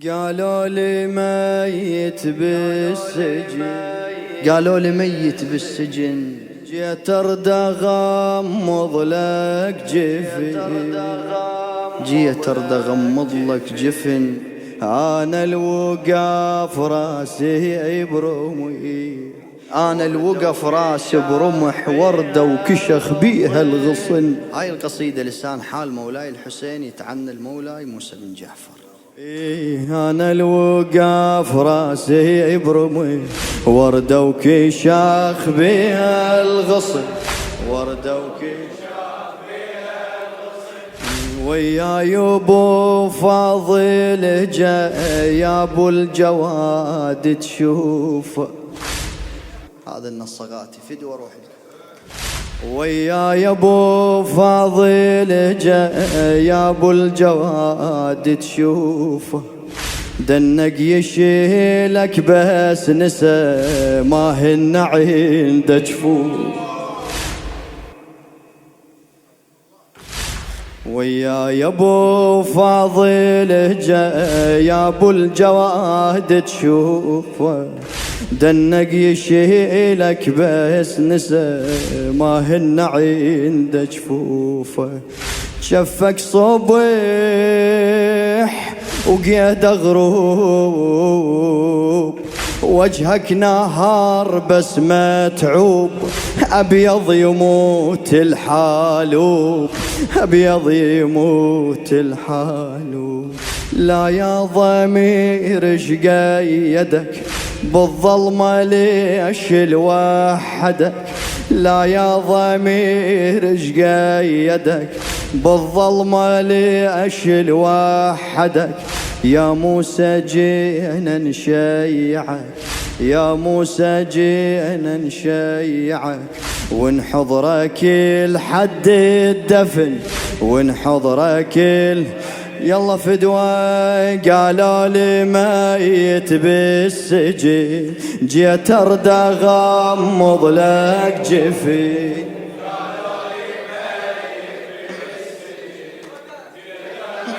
قالوا لي ميت بالسجن، قالوا لي ميت بالسجن، جيت ارد اغمض لك جفن، جيت ارد اغمض لك جفن. انا الوقف راسي برمي، انا الوقف راسي برمح وردة وكشخ بيها الغصن. هاي القصيدة لسان حال مولاي الحسين يتعنى المولاي موسى بن جعفر. انا الوقف راسي برمي وردة وكشخ بيها الغصن، وردة وكشخ بيها الغصن. ويا ابو فاضل جاء يا ابو الجواد تشوف، هذا النصغاتي فدوى روحي. ويا ابو فاضل جاء يا ابو الجواد تشوف، دنق يشيلك بس نسى ما هن عنده جفوف. ويا ابو فاضل جاء يا ابو الجواد تشوف، دنق يشيلك بس نسى ما هن عنده جفوفه. شفك صبح وقيد غروب، وجهك نهار بس متعوب، ابيض يموت الحالوب، ابيض يموت الحالوب. لا يا ضمير شقيدك بالظلمة ليش لوحدك، لا يا ضمير شقيدك بالظلمة ليش لوحدك. يا موسى جينا نشيعك، يا موسى جينا نشيعك، ونحضرك لحد الدفن، ونحضرك يلا فدوى. قالوا لي ميت بالسجن، جيت ارد اغمض لك جفن. قالوا لي ميت بالسجن، جيت ارد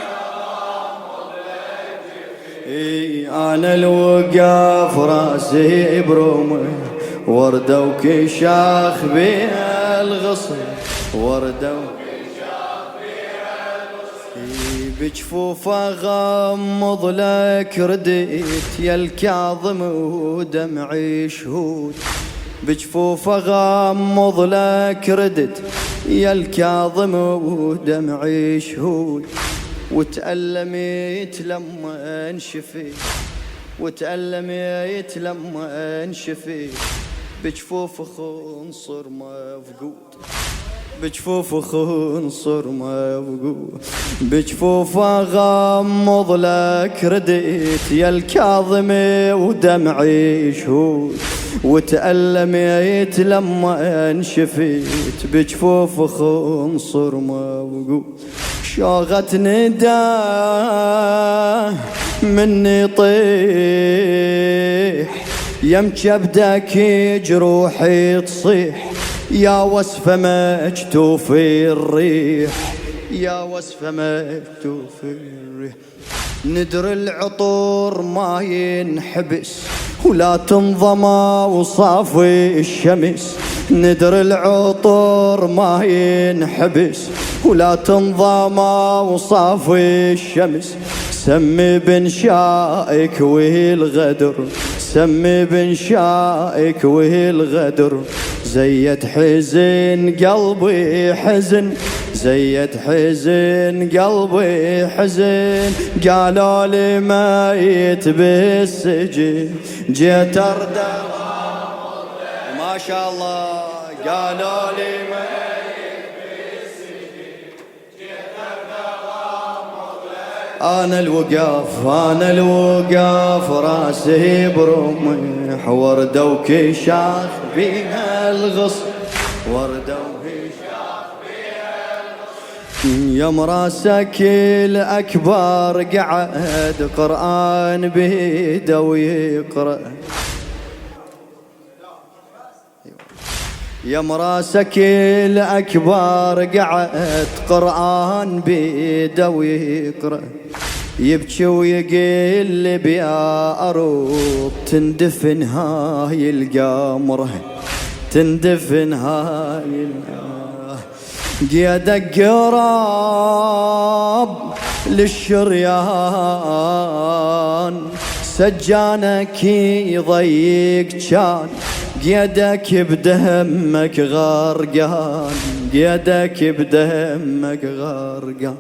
اغمض لك جفن. انا الوقف راسي برمي وردة وكشاخ بها الغصن، وردة بجفوف اغمض لك رديت يا الكاظم ودمعي شهود، بجفوف اغمض لك ردت يا الكاظم ودمعي شهود. وتألمت لما انشفيت، وتألمت لما انشفيت، بجفوف خنصر مفقود، بجفوف خنصر مفقود. بجفوف اغمض لك رديت يا الكاظم ودمعي شهود، وتألمت لما انشفيت، بجفوف خنصر مفقود. شاغت نداه مني طيح، يم كبدك جروحي تصيح، يا وصف مكتوف الريح، يا وصف مكتوف الريح. ندر العطور ما ينحبس ولا تنظم وصافي الشمس، ندر العطور ما ينحبس ولا تنظم وصافي الشمس. سمي بنشائك والغدر، سمي بنشائك والغدر، زيت حزن قلبي حزن، زيت حزن قلبي حزن. قالوا لي ميت بالسجن، جيت ارد ما شاء الله. قالوا لي ميت بالسجن، جيت ارد انا الوقف، انا الوقف راسي برمح وردة وكشاخ بيها الغصن، وردة وكشاخ بيها الغصن. يم راسك الاكبر قعد قرآن بيده ويقرأ، يم راسك الاكبر قعد قرآن بيده ويقرأ. يبكي ويقل لي بيا أروب تندفن هاي القمرة، تندفن هاي قيدك قراب للشريان، سجانك يضيق كان قيدك بدمك غرقان، قيدك بدمك غرقان.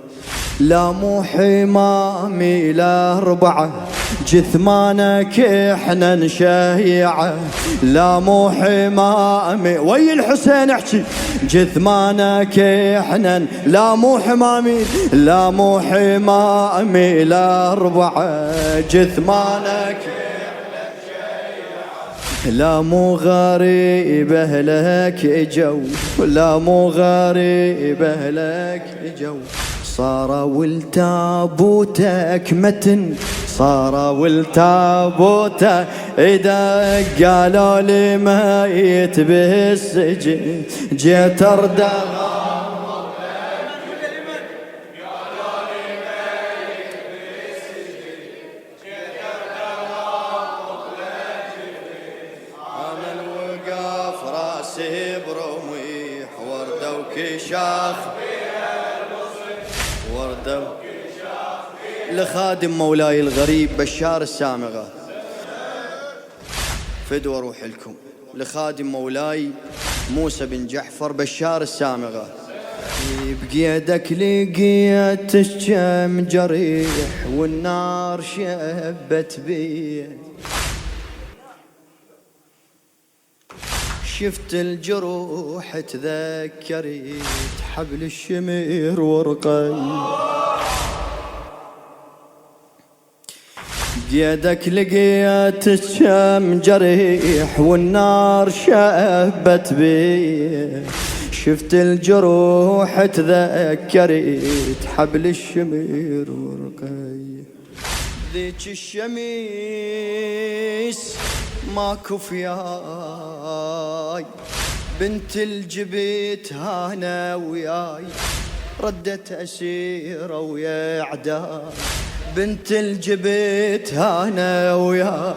لا مو حمامي لا ربعه جثمانك احنا نشيعه، لا مو حمامي وي الحسين احكي جثمانك احنا، لا مو حمامي لا مو حمامي لا ربعه جثمانك لا مو غريب أهلك اجوا، لا مو غريب أهلك اجوا. صار والتابوتك متن، صار والتابوتك إذا قالوا لي ميت بالسجن جيت أرد برميح وردة وكشاخ وردة لخادم مولاي الغريب بشار السامغة فدوى روح لكم، لخادم مولاي موسى بن جعفر بشار السامغة. بقيدك لقيت الشم جريح والنار شبت بي، شفت الجروح تذكرت حبل الشمير ورقي، بيدك لقيت الشم جريح والنار شبت بي، شفت الجروح تذكرت حبل الشمير ورقي. ذيك الشميس ماكو فياي بنت الجبيت هانا وياي، ردت أسيرة ويا عداي بنت الجبيت هانا وياي،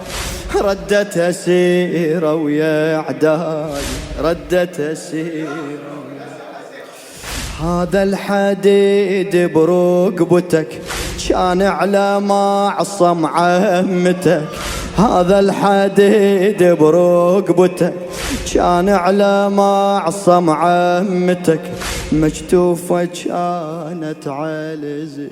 ردت أسيرة ويا عداي ردت أسيرة. هذا الحديد برقبتك كان على معصم عمتك، هذا الحديد برقبتك كان على معصم عمتك، مكتوفة كانت على زين،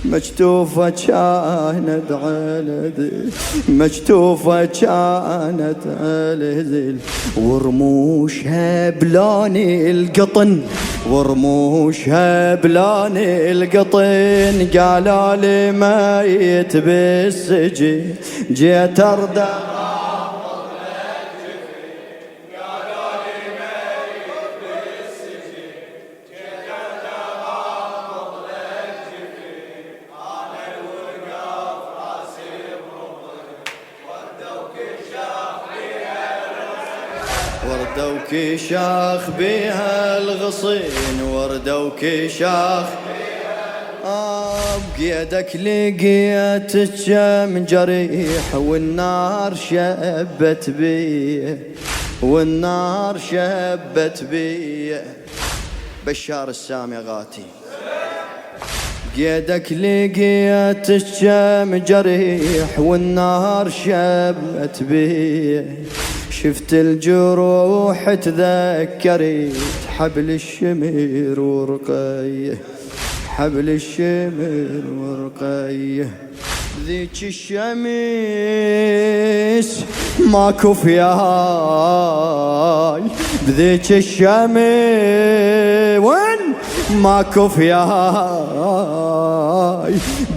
مكتوفة كانت على ذيل، مكتوفة كانت على ذيل. ورموشها بلاني القطن، ورموشها بلاني القطن، قالوا لي ميت بالسجن جيت أرضى وردة وكشاخ بيها الغصين، وردة وكشاخ بقيدك لقيت الشم جريح والنار شبت بي، والنار شبت بي. بشار السامغاتي بقيدك لقيت الشم جريح والنار شبت بي، شفت الجروح تذكرت حبل الشمير ورقيه، حبل الشمير ورقيه. ذيك الشمس ماكو فياي، بذيك الشمس وين ماكو فياي،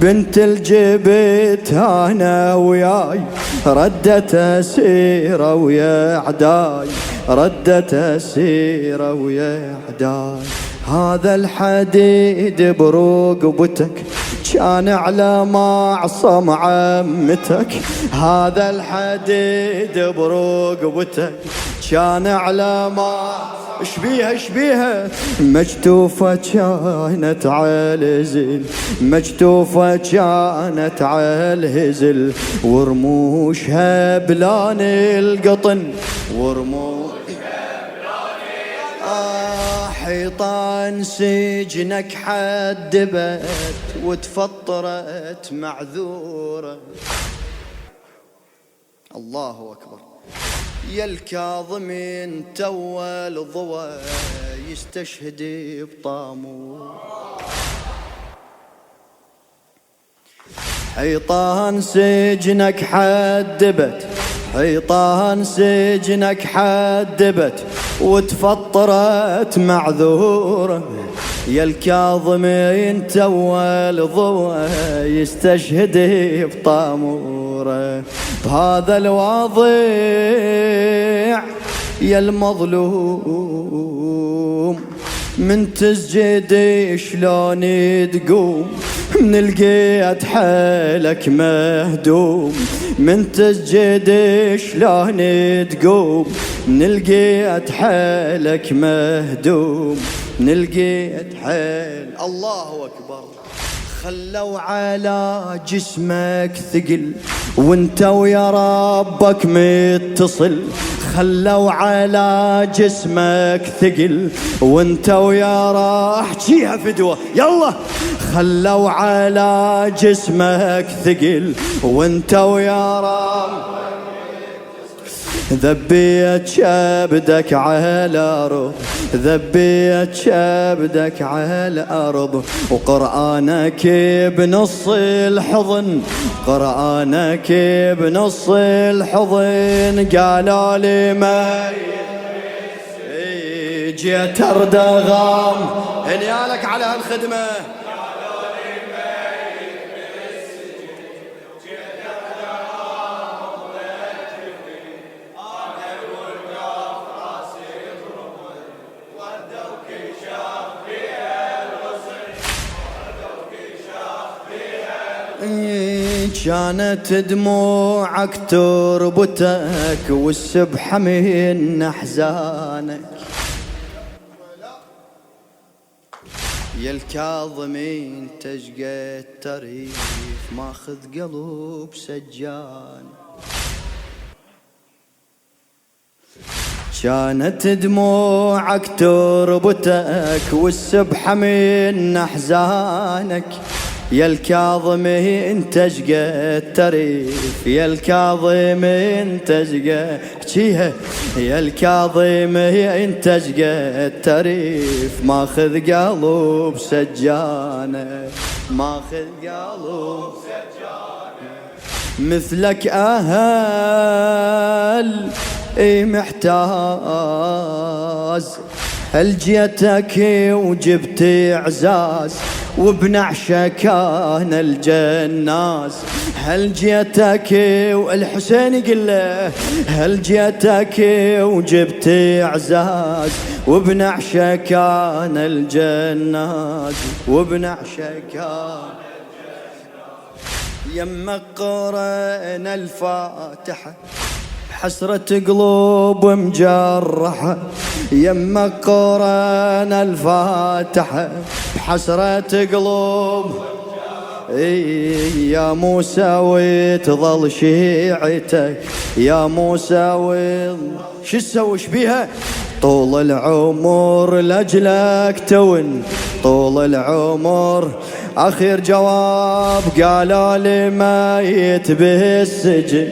بنت الجبت انا وياي، ردت اسيره ويا عداي، ردت اسيره ويا عداي. هذا الحديد برقبتك كان على معصم عمتك، هذا الحديد برقبتك كان على معصم اشبيها مجتوفة كانت عالهزل، مجتوفة كانت عالهزل، ورموشها بلان القطن، حيطان سجنك حدبت وتفطرت معذورة. الله أكبر. يا الكاظمين تو الضوى يستشهد بطامور، حيطان سجنك حدبت، حيطان سجنك حدبت وتفطرت معذورة. يا الكاظمين تو الضوى يستشهد بطاموره. بهذا الواضع يا المظلوم من تسجد شلون تقوم، من لقيت حالك مهدوم، من تسجد شلون تقوم، من لقيت حالك مهدوم، من لقيت حال. الله أكبر. خلوا على جسمك ثقل وانت ويا ربك متصل، خلوا على جسمك ثقل وانت ويا راح جيها فدوة يلا. خلوا على جسمك ثقل وانت ويا ربك، ذبيت شبدك على الأرض، ذبيت شبدك على الأرض، وقرآنك بنص الحضن، قرآنك بنص الحضن. قالوا لي ما جيت أردغام هنيالك على هالخدمة. كانت دموعك تربتك والسبحة من أحزانك. يا الكاظمين تشقى التريف ماخذ قلب سجان. كانت دموعك تربتك والسبحة من أحزانك. يا الكاظمين تشقى التريف، يا الكاظمين تشقى حجيها، يا الكاظمين تشقى التريف ماخذ قلب سجانة، ماخذ قلب سجانة. مثلك أهل محتاز، هل جيتك وجبت اعزاز وبنعشة كان الجناز. هل جيتك والحسين يقول له هل جيتك وجبت اعزاز وبنعشة كان الجناز، وبنعشة كان يمك قرأنا الفاتحة حسرة قلوب مجرحة. يمك قرأنا الفاتحة بحسرة قلوب، يا موسى وتظل شيعتك، يا موسى شو تسويش بيها؟ طول العمر لأجلك تون، طول العمر. آخر جواب قالوا لي ميت بالسجن،